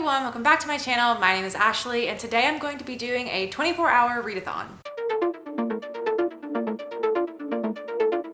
everyone, welcome back to my channel. My name is Ashley and today I'm going to be doing a 24-hour readathon.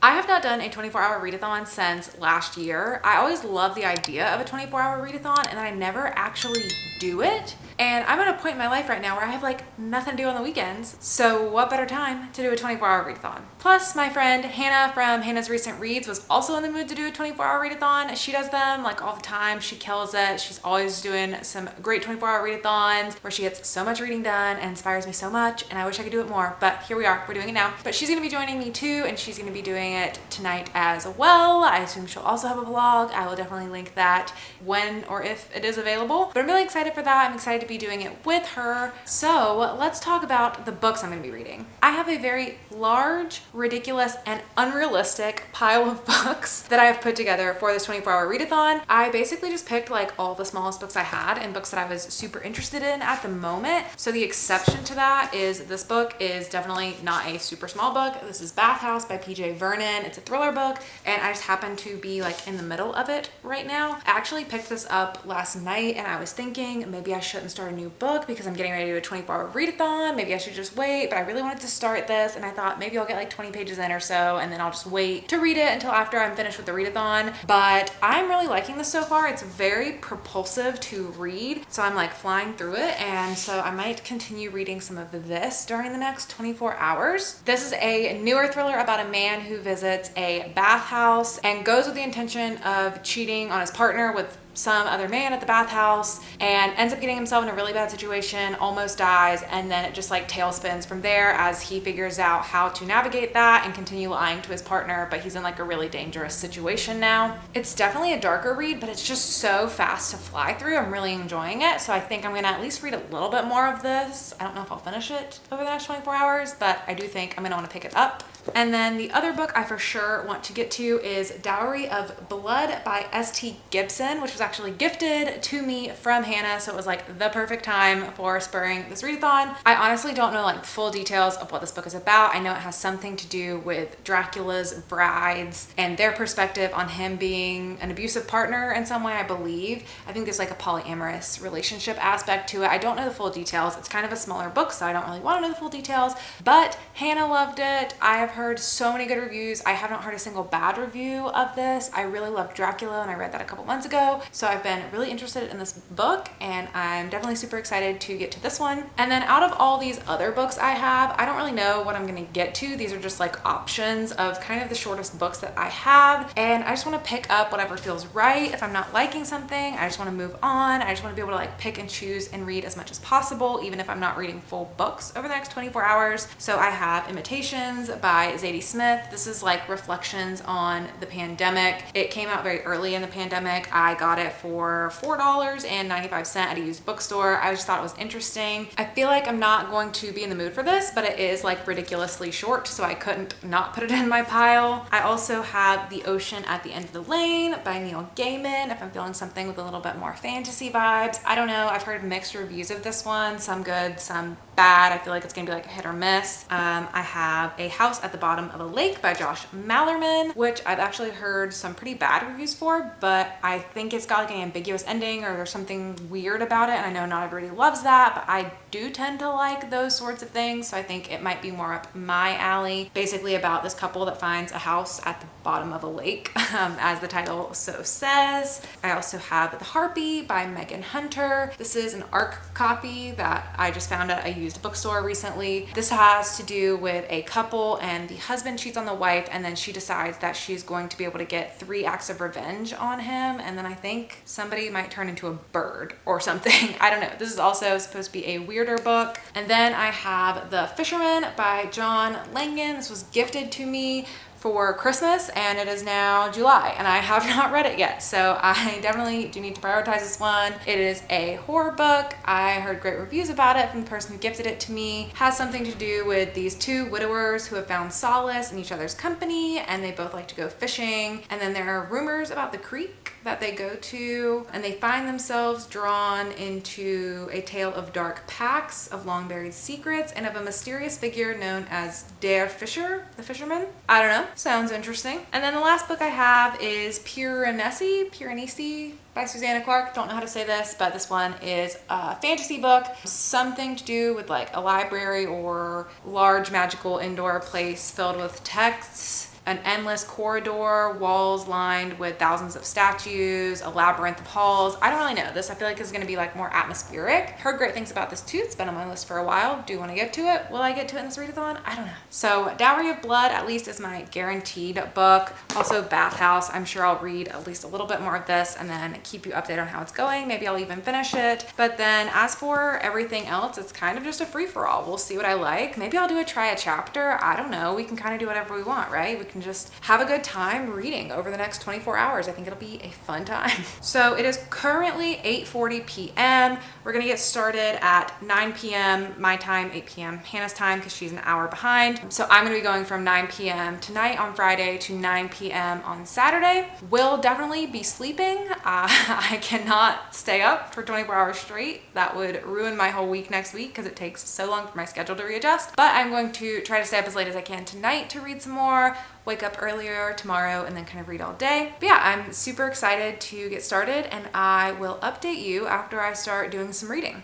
I have not done a 24-hour readathon since last year. I always love the idea of a 24-hour readathon and then I never actually do it. And I'm at a point in my life right now where I have like nothing to do on the weekends. So what better time to do a 24-hour readathon? Plus my friend Hannah from Hannah's Recent Reads was also in the mood to do a 24-hour readathon. She does them like all the time. She kills it. She's always doing some great 24-hour readathons where she gets so much reading done and inspires me so much. And I wish I could do it more, but here we are, we're doing it now. But she's gonna be joining me too, and she's gonna be doing it tonight as well. I assume she'll also have a vlog. I will definitely link that when or if it is available. But I'm really excited for that. I'm excited to be doing it with her. So let's talk about the books I'm going to be reading. I have a very large, ridiculous, and unrealistic pile of books that I have put together for this 24-hour readathon. I basically just picked like all the smallest books I had and books that I was super interested in at the moment. So the exception to that is this book is definitely not a super small book. This is Haus by Vernon. It's a thriller book and I just happen to be like in the middle of it right now. I actually picked this up last night and I was thinking maybe I shouldn't start a new book because I'm getting ready to do a 24-hour readathon. Maybe I should just wait, but I really wanted to start this and I thought maybe I'll get like 20 pages in or so and then I'll just wait to read it until after I'm finished with the readathon. But I'm really liking this so far. It's very propulsive to read, so I'm like flying through it, and so I might continue reading some of this during the next 24 hours. This is a newer thriller about a man who visits a bathhouse and goes with the intention of cheating on his partner with some other man at the bathhouse and ends up getting himself in a really bad situation, almost dies, and then it just like tailspins from there as he figures out how to navigate that and continue lying to his partner, but he's in like a really dangerous situation now. It's definitely a darker read, but it's just so fast to fly through. I'm really enjoying it, so I think I'm gonna at least read a little bit more of this. I don't know if I'll finish it over the next 24 hours, but I do think I'm gonna want to pick it up. And then the other book I for sure want to get to is Dowry of Blood by S.T. Gibson, which was actually gifted to me from Hannah, so it was like the perfect time for spurring this readathon. I honestly don't know like full details of what this book is about. I know it has something to do with Dracula's brides and their perspective on him being an abusive partner in some way, I believe. I think there's like a polyamorous relationship aspect to it. I don't know the full details. It's kind of a smaller book, so I don't really want to know the full details, but Hannah loved it. I have heard so many good reviews. I haven't heard a single bad review of this. I really loved Dracula and I read that a couple months ago. So I've been really interested in this book and I'm definitely super excited to get to this one. And then out of all these other books I have, I don't really know what I'm gonna get to. These are just like options of kind of the shortest books that I have. And I just wanna pick up whatever feels right. If I'm not liking something, I just wanna move on. I just wanna be able to like pick and choose and read as much as possible, even if I'm not reading full books over the next 24 hours. So I have Imitations by Zadie Smith. This is like reflections on the pandemic. It came out very early in the pandemic. I got it for $4.95 at a used bookstore. I just thought it was interesting. I feel like I'm not going to be in the mood for this, but it is like ridiculously short, so I couldn't not put it in my pile. I also have The Ocean at the End of the Lane by Neil Gaiman, if I'm feeling something with a little bit more fantasy vibes. I don't know. I've heard mixed reviews of this one, some good, some bad. I feel like it's gonna be like a hit or miss. I have A House at the Bottom of a Lake by Josh Malerman, which I've actually heard some pretty bad reviews for, but I think it's got like an ambiguous ending or there's something weird about it, and I know not everybody loves that, but I do tend to like those sorts of things, so I think it might be more up my alley. Basically about this couple that finds a house at the bottom of a lake, as the title so says. I also have The Harpy by Megan Hunter. This is an ARC copy that I just found at a used bookstore recently. This has to do with a couple and the husband cheats on the wife and then she decides that she's going to be able to get 3 acts of revenge on him, and then I think somebody might turn into a bird or something. I don't know. This is also supposed to be a weirder book. And then I have The Fisherman by John Langan. This was gifted to me for Christmas and it is now July and I have not read it yet, so I definitely do need to prioritize this one. It is a horror book. I heard great reviews about it from the person who gifted it to me. It has something to do with these 2 widowers who have found solace in each other's company and they both like to go fishing, and then there are rumors about the creek that they go to, and they find themselves drawn into a tale of dark pacts, of long buried secrets, and of a mysterious figure known as Der Fischer, the fisherman. I don't know, sounds interesting. And then the last book I have is Piranesi by Susanna Clark. Don't know how to say this, but this one is a fantasy book, something to do with like a library or large magical indoor place filled with texts, an endless corridor, walls lined with thousands of statues, a labyrinth of halls. I don't really know. This I feel like is going to be like more atmospheric. Heard great things about this too. It's been on my list for a while. Do want to get to it. Will I get to it in this readathon? I don't know. So Dowry of Blood at least is my guaranteed book. Also Bath House. I'm sure I'll read at least a little bit more of this and then keep you updated on how it's going. Maybe I'll even finish it. But then as for everything else, it's kind of just a free-for-all. We'll see what I like. Maybe I'll try a chapter. I don't know. We can kind of do whatever we want, right? We can just have a good time reading over the next 24 hours. I think it'll be a fun time. So it is currently 8:40 p.m. We're gonna get started at 9 p.m. my time, 8 p.m. Hannah's time because she's an hour behind. So I'm gonna be going from 9 p.m. tonight on Friday to 9 p.m. on Saturday. Will definitely be sleeping. I cannot stay up for 24 hours straight. That would ruin my whole week next week because it takes so long for my schedule to readjust. But I'm going to try to stay up as late as I can tonight to read some more, wake up earlier tomorrow, and then kind of read all day. But yeah, I'm super excited to get started, and I will update you after I start doing some reading.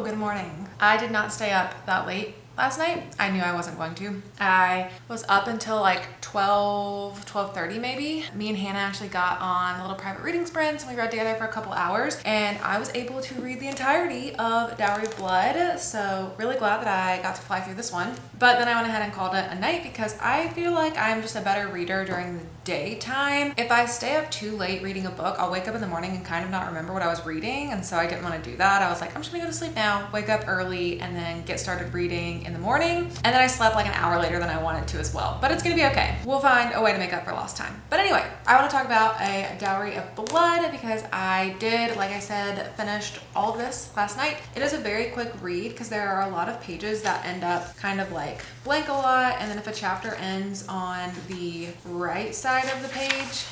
Good morning. I did not stay up that late last night. I knew I wasn't going to. I was up until like 12:30 maybe. Me and Hannah actually got on a little private reading sprints and we read together for a couple hours, and I was able to read the entirety of Dowry of Blood, so really glad that I got to fly through this one. But then I went ahead and called it a night because I feel like I'm just a better reader during the daytime. If I stay up too late reading a book, I'll wake up in the morning and kind of not remember what I was reading, and so I didn't want to do that. I was like, I'm just gonna go to sleep now, wake up early, and then get started reading in the morning. And then I slept like an hour later than I wanted to as well, but it's gonna be okay. We'll find a way to make up for lost time. But anyway, I want to talk about a Dowry of Blood because I did, like I said, finished all of this last night. It is a very quick read because there are a lot of pages that end up kind of like blank a lot, and then if a chapter ends on the right side of the page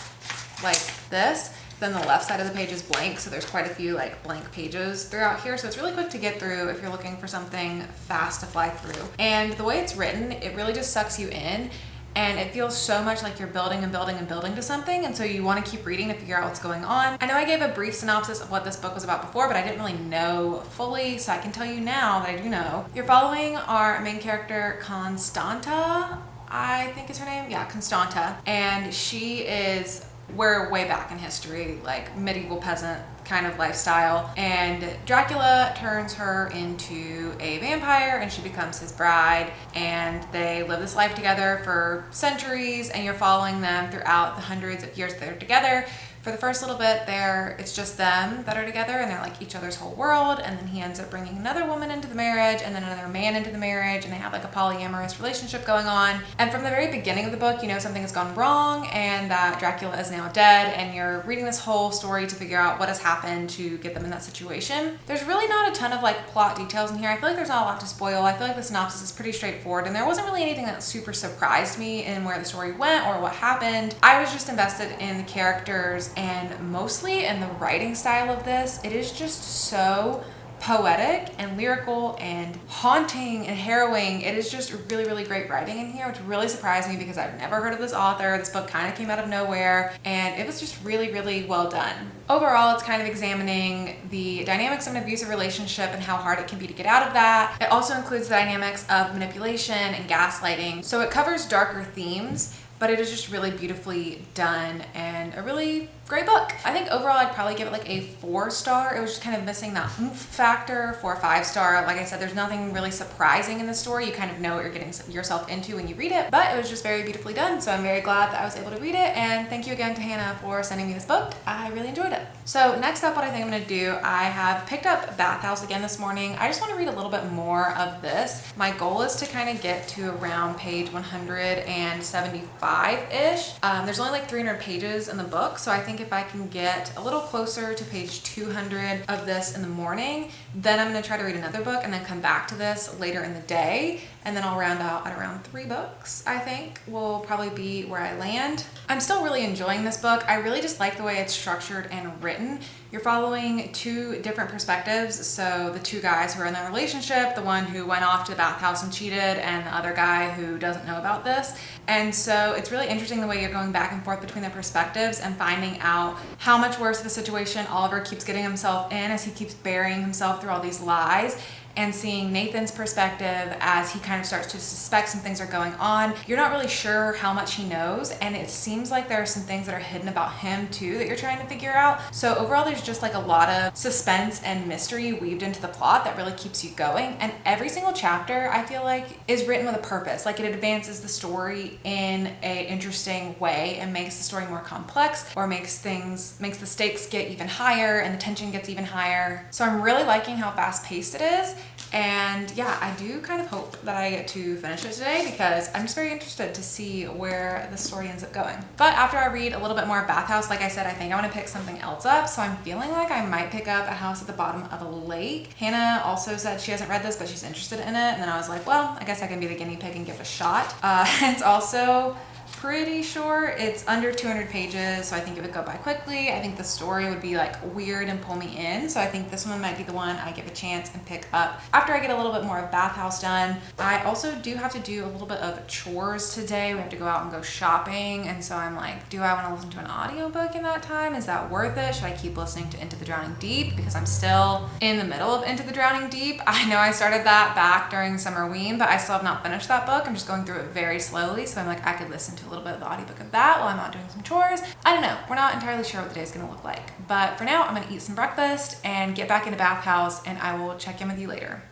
like this, then the left side of the page is blank, so there's quite a few like blank pages throughout here, so it's really quick to get through if you're looking for something fast to fly through. And the way it's written, it really just sucks you in, and it feels so much like you're building and building and building to something, and so you want to keep reading to figure out what's going on. I know I gave a brief synopsis of what this book was about before, but I didn't really know fully, so I can tell you now that I do know. You're following our main character, Constanta, I think is her name. Yeah, Constanta. And she is, we're way back in history, like medieval peasant kind of lifestyle, and Dracula turns her into a vampire and she becomes his bride, and they live this life together for centuries, and you're following them throughout the hundreds of years they're together. For the first little bit there, it's just them that are together and they're like each other's whole world, and then he ends up bringing another woman into the marriage and then another man into the marriage, and they have like a polyamorous relationship going on. And from the very beginning of the book, you know something has gone wrong and that Dracula is now dead, and you're reading this whole story to figure out what has happened to get them in that situation. There's really not a ton of like plot details in here. I feel like there's not a lot to spoil. I feel like the synopsis is pretty straightforward, and there wasn't really anything that super surprised me in where the story went or what happened. I was just invested in the characters and mostly in the writing style of this. It is just so poetic and lyrical and haunting and harrowing. It is just really, really great writing in here, which really surprised me because I've never heard of this author. This book kind of came out of nowhere, and it was just really, really well done. Overall, it's kind of examining the dynamics of an abusive relationship and how hard it can be to get out of that. It also includes the dynamics of manipulation and gaslighting. So it covers darker themes, but it is just really beautifully done and a really great book. I think overall I'd probably give it like a 4-star. It was just kind of missing that oomph factor. For a 5-star, like I said, there's nothing really surprising in the story. You kind of know what you're getting yourself into when you read it, but it was just very beautifully done. So I'm very glad that I was able to read it, and thank you again to Hannah for sending me this book. I really enjoyed it. So next up, what I think I'm gonna do, I have picked up Bath House again this morning. I just wanna read a little bit more of this. My goal is to kind of get to around page 175-ish. There's only like 300 pages in the book, so I think if I can get a little closer to page 200 of this in the morning, then I'm gonna try to read another book and then come back to this later in the day, and then I'll round out at around 3 books, I think will probably be where I land. I'm still really enjoying this book. I really just like the way it's structured and written. You're following 2 different perspectives. So the 2 guys who are in their relationship, the one who went off to the bathhouse and cheated, and the other guy who doesn't know about this. And so it's really interesting the way you're going back and forth between their perspectives and finding out how much worse of a situation Oliver keeps getting himself in as he keeps burying himself through all these lies, and seeing Nathan's perspective as he kind of starts to suspect some things are going on. You're not really sure how much he knows, and it seems like there are some things that are hidden about him too that you're trying to figure out. So overall, there's just like a lot of suspense and mystery weaved into the plot that really keeps you going. And every single chapter, I feel like, is written with a purpose. Like, it advances the story in an interesting way and makes the story more complex, or makes the stakes get even higher and the tension gets even higher. So I'm really liking how fast paced it is. And yeah, I do kind of hope that I get to finish it today because I'm just very interested to see where the story ends up going. But after I read a little bit more Bath House, like I said, I think I want to pick something else up. So I'm feeling like I might pick up A House at the Bottom of a Lake. Hannah also said she hasn't read this, but she's interested in it. And then I was like, well, I guess I can be the guinea pig and give it a shot. It's also pretty short. It's under 200 pages, so I think it would go by quickly. I think the story would be like weird and pull me in, so I think this one might be the one I give a chance and pick up after I get a little bit more of Bath House done. I also do have to do a little bit of chores today. We have to go out and go shopping, and so I'm like, do I want to listen to an audiobook in that time? Is that worth it? Should I keep listening to Into the Drowning Deep? Because I'm still in the middle of Into the Drowning Deep. I know I started that back during Summerween, but I still have not finished that book. I'm just going through it very slowly, so I'm like, I could listen to a little bit of the audiobook of that while I'm out doing some chores. I don't know. We're not entirely sure what the day is going to look like. But for now, I'm going to eat some breakfast and get back into Bath House, and I will check in with you later.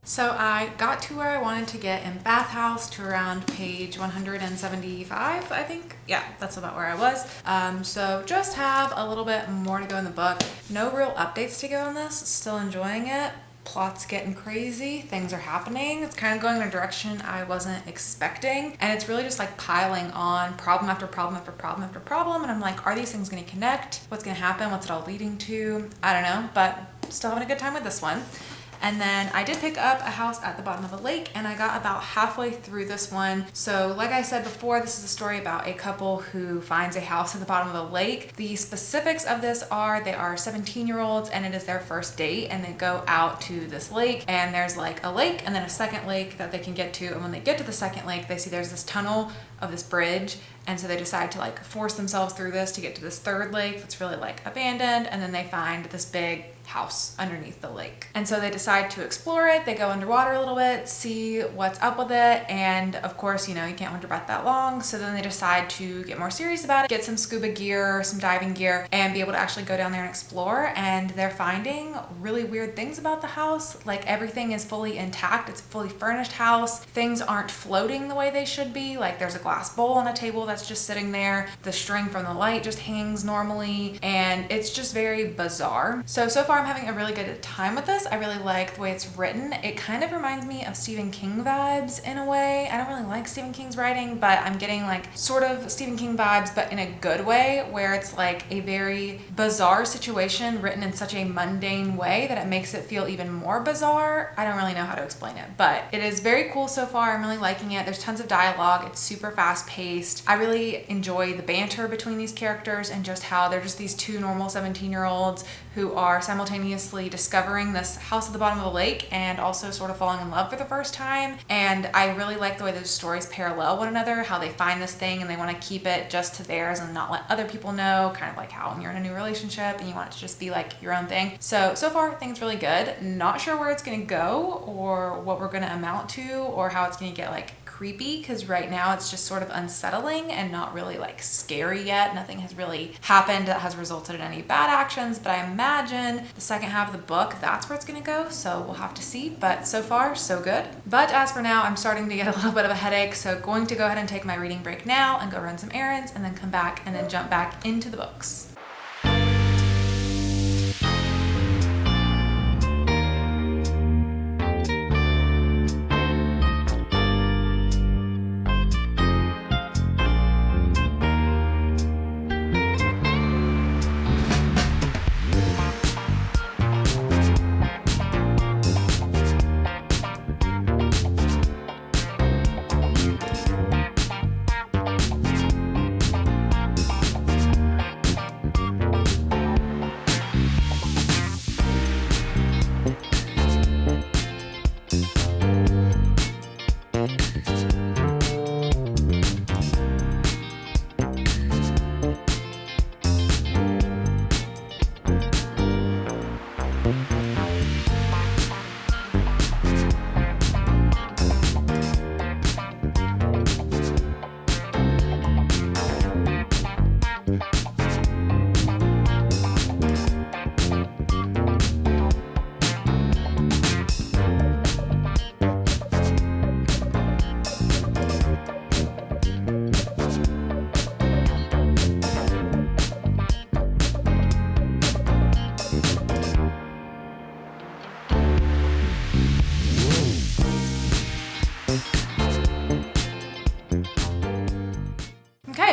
So I got to where I wanted to get in Bath House, to around page 175, I think. Yeah, that's about where I was. So just have a little bit more to go in the book. No real updates to go on this. Still enjoying it. Plot's getting crazy. Things are happening. It's kind of going in a direction I wasn't expecting. And it's really just like piling on problem after problem after problem after problem. And I'm like, are these things going to connect? What's going to happen? What's it all leading to? I don't know, but still having a good time with this one. And then I did pick up A House at the Bottom of a Lake, and I got about halfway through this one. So like I said before, this is a story about a couple who finds a house at the bottom of a lake. The specifics of this are they are 17-year-olds and it is their first date, and they go out to this lake, and there's like a lake and then a second lake that they can get to. And when they get to the second lake, they see there's this tunnel of this bridge. And so they decide to like force themselves through this to get to this third lake that's really like abandoned. And then they find this big house underneath the lake. And so they decide to explore it. They go underwater a little bit, see what's up with it. And of course, you know, you can't hold your breath that long. So then they decide to get more serious about it, get some scuba gear, some diving gear, and be able to actually go down there and explore. And they're finding really weird things about the house. Like everything is fully intact. It's a fully furnished house. Things aren't floating the way they should be. Like there's a glass bowl on a table that's just sitting there. The string from the light just hangs normally. And it's just very bizarre. So far I'm having a really good time with this. I really like the way it's written. It kind of reminds me of Stephen King vibes in a way. I don't really like Stephen King's writing, but I'm getting like sort of Stephen King vibes, but in a good way, where it's like a very bizarre situation written in such a mundane way that it makes it feel even more bizarre. I don't really know how to explain it, but it is very cool so far. I'm really liking it. There's tons of dialogue. It's super fast paced. I really enjoy the banter between these characters and just how they're just these two normal 17-year-olds who are simultaneously discovering this house at the bottom of the lake and also sort of falling in love for the first time. And I really like the way those stories parallel one another, how they find this thing and they want to keep it just to theirs and not let other people know, kind of like how when you're in a new relationship and you want it to just be like your own thing. So far, I think it's really good. Not sure where it's going to go or what we're going to amount to or how it's going to get like creepy, because right now it's just sort of unsettling and not really like scary yet. Nothing has really happened that has resulted in any bad actions, but I imagine the second half of the book, that's where it's gonna go, so we'll have to see. But so far, so good. But as for now, I'm starting to get a little bit of a headache, so going to go ahead and take my reading break now and go run some errands and then come back and then jump back into the books.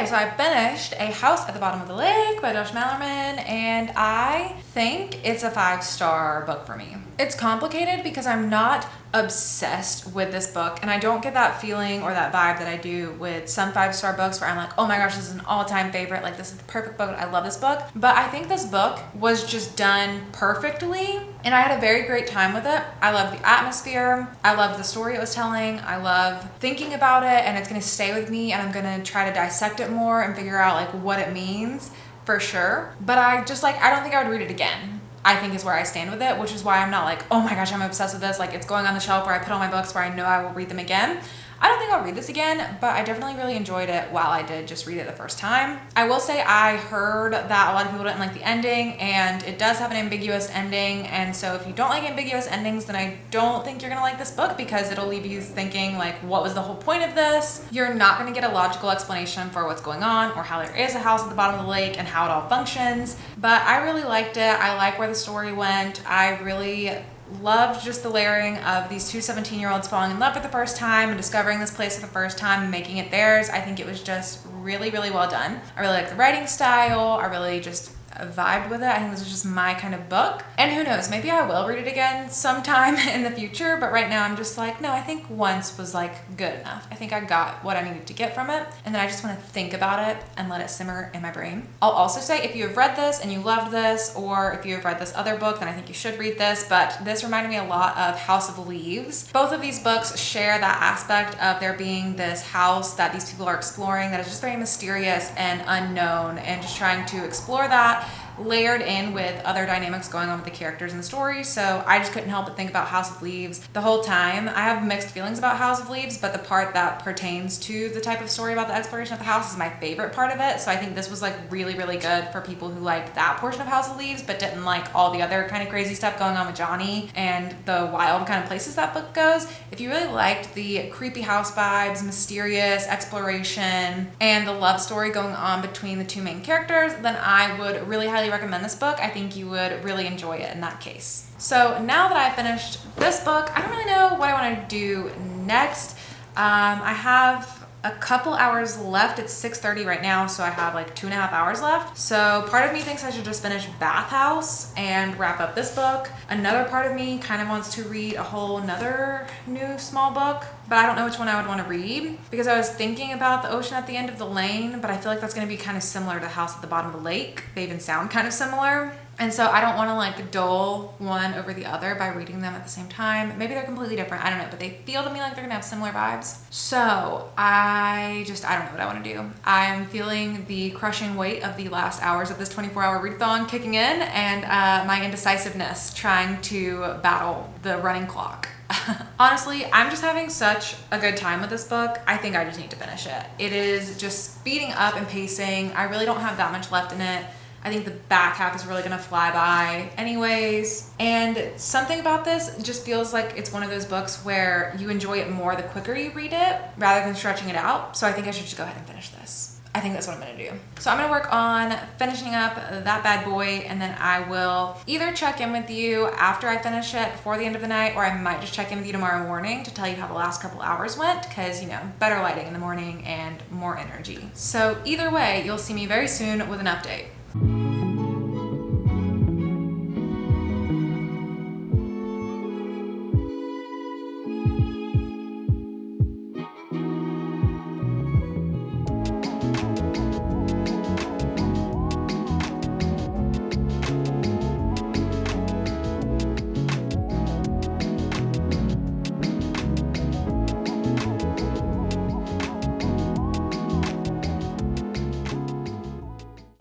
So I finished A House at the Bottom of the Lake by Josh Malerman, and I think it's a 5-star book for me. It's complicated because I'm not obsessed with this book, and I don't get that feeling or that vibe that I do with some 5-star books where I'm like, oh my gosh, this is an all-time favorite, like this is the perfect book, I love this book. But I think this book was just done perfectly, and I had a very great time with it. I love the atmosphere, I love the story it was telling, I love thinking about it, and it's gonna stay with me, and I'm gonna try to dissect it more and figure out like what it means for sure. But I don't think I would read it again, I think is where I stand with it, which is why I'm not like, oh my gosh, I'm obsessed with this. Like it's going on the shelf where I put all my books where I know I will read them again. I don't think I'll read this again, but I definitely really enjoyed it while I did just read it the first time. I will say I heard that a lot of people didn't like the ending, and it does have an ambiguous ending. And so if you don't like ambiguous endings, then I don't think you're gonna like this book, because it'll leave you thinking like, what was the whole point of this? You're not gonna get a logical explanation for what's going on or how there is a house at the bottom of the lake and how it all functions. But I really liked it. I like where the story went. I really loved just the layering of these two 17-year-olds falling in love for the first time and discovering this place for the first time and making it theirs. I think it was just really, really well done. I really like the writing style. I really just vibed with it. I think this was just my kind of book. And who knows, maybe I will read it again sometime in the future, but right now I'm just like, no, I think once was like good enough. I think I got what I needed to get from it, and then I just want to think about it and let it simmer in my brain. I'll also say, if you have read this and you loved this, or if you have read this other book, then I think you should read this, but this reminded me a lot of House of Leaves. Both of these books share that aspect of there being this house that these people are exploring that is just very mysterious and unknown, and just trying to explore that, layered in with other dynamics going on with the characters in the story. So I just couldn't help but think about House of Leaves the whole time. I have mixed feelings about House of Leaves, but the part that pertains to the type of story about the exploration of the house is my favorite part of it. So I think this was like really, really good for people who liked that portion of House of Leaves, but didn't like all the other kind of crazy stuff going on with Johnny and the wild kind of places that book goes. If you really liked the creepy house vibes, mysterious exploration, and the love story going on between the two main characters, then I would really highly recommend this book. I think you would really enjoy it in that case. So now that I've finished this book, I don't really know what I want to do next. I have a couple hours left. It's 6:30 right now, so I have like 2.5 hours left. So part of me thinks I should just finish Bathhouse and wrap up this book. Another part of me kind of wants to read a whole nother new small book, but I don't know which one I would want to read, because I was thinking about The Ocean at the End of the Lane, but I feel like that's going to be kind of similar to House at the Bottom of the Lake. They even sound kind of similar. And so I don't want to like dull one over the other by reading them at the same time. Maybe they're completely different, I don't know, but they feel to me like they're gonna have similar vibes. So I don't know what I want to do. I'm feeling the crushing weight of the last hours of this 24-hour readathon kicking in, and my indecisiveness trying to battle the running clock. Honestly, I'm just having such a good time with this book. I think I just need to finish it. It is just speeding up and pacing. I really don't have that much left in it. I think the back half is really gonna fly by anyways. And something about this just feels like it's one of those books where you enjoy it more the quicker you read it rather than stretching it out. So I think I should just go ahead and finish this. I think that's what I'm gonna do. So I'm gonna work on finishing up that bad boy, and then I will either check in with you after I finish it before the end of the night, or I might just check in with you tomorrow morning to tell you how the last couple hours went, because, you know, better lighting in the morning and more energy. So either way, you'll see me very soon with an update.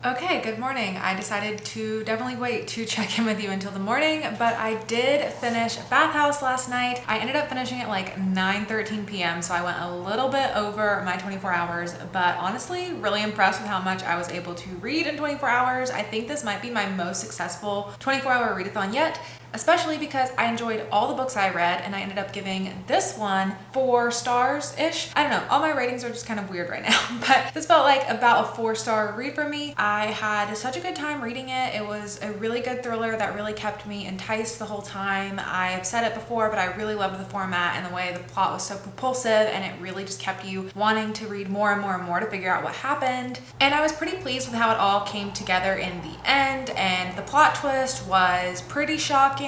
Okay, good morning. I decided to definitely wait to check in with you until the morning, but I did finish Bathhouse last night. I ended up finishing at like 9:13 p.m., so I went a little bit over my 24 hours, but honestly, really impressed with how much I was able to read in 24 hours. I think this might be my most successful 24-hour readathon yet, especially because I enjoyed all the books I read, and I ended up giving this one 4 stars-ish. I don't know, all my ratings are just kind of weird right now, but this felt like about a 4-star read for me. I had such a good time reading it. It was a really good thriller that really kept me enticed the whole time. I've said it before, but I really loved the format and the way the plot was so propulsive, and it really just kept you wanting to read more and more and more to figure out what happened. And I was pretty pleased with how it all came together in the end, and the plot twist was pretty shocking.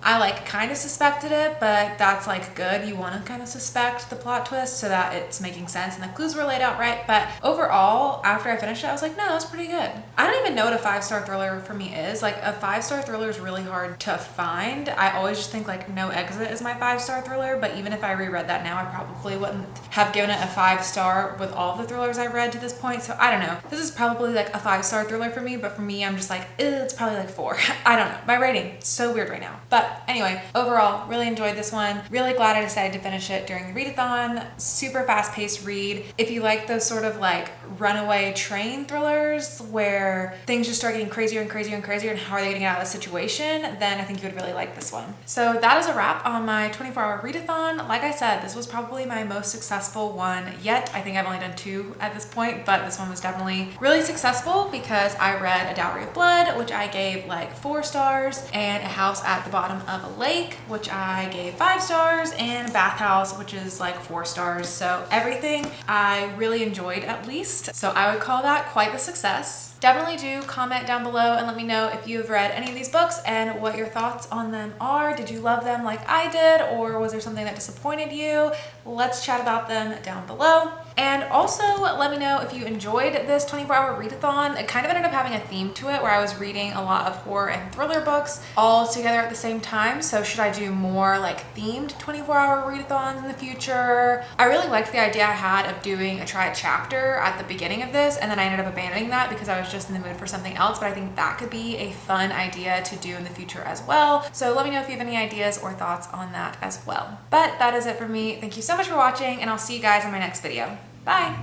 I like kind of suspected it, but that's like good. You want to kind of suspect the plot twist so that it's making sense and the clues were laid out right. But overall, after I finished it, I was like, no, that was pretty good. I don't even know what a 5-star thriller for me is. Like, a 5-star thriller is really hard to find. I always just think like No Exit is my 5-star thriller, but even if I reread that now, I probably wouldn't have given it a 5-star with all the thrillers I read to this point. So I don't know. This is probably like a 5-star thriller for me, but for me, I'm just like, it's probably like 4. I don't know. My rating, so weird right now. But anyway, overall, really enjoyed this one. Really glad I decided to finish it during the readathon. Super fast-paced read. If you like those sort of like runaway train thrillers where things just start getting crazier and crazier and crazier, and how are they getting out of the situation, then I think you would really like this one. So that is a wrap on my 24-hour readathon. Like I said, this was probably my most successful one yet. I think I've only done 2 at this point, but this one was definitely really successful because I read A Dowry of Blood, which I gave like 4 stars, and A House house at the bottom of a lake, which I gave 5 stars, and a bathhouse, which is like 4 stars. So everything I really enjoyed at least. So I would call that quite the success. Definitely do comment down below and let me know if you have read any of these books and what your thoughts on them are. Did you love them like I did, or was there something that disappointed you? Let's chat about them down below. And also let me know if you enjoyed this 24-hour readathon. It kind of ended up having a theme to it where I was reading a lot of horror and thriller books all together at the same time. So should I do more like themed 24-hour readathons in the future? I really liked the idea I had of doing a try a chapter at the beginning of this, and then I ended up abandoning that because I was just in the mood for something else, but I think that could be a fun idea to do in the future as well. So let me know if you have any ideas or thoughts on that as well. But that is it for me. Thank you so much for watching, and I'll see you guys in my next video. Bye!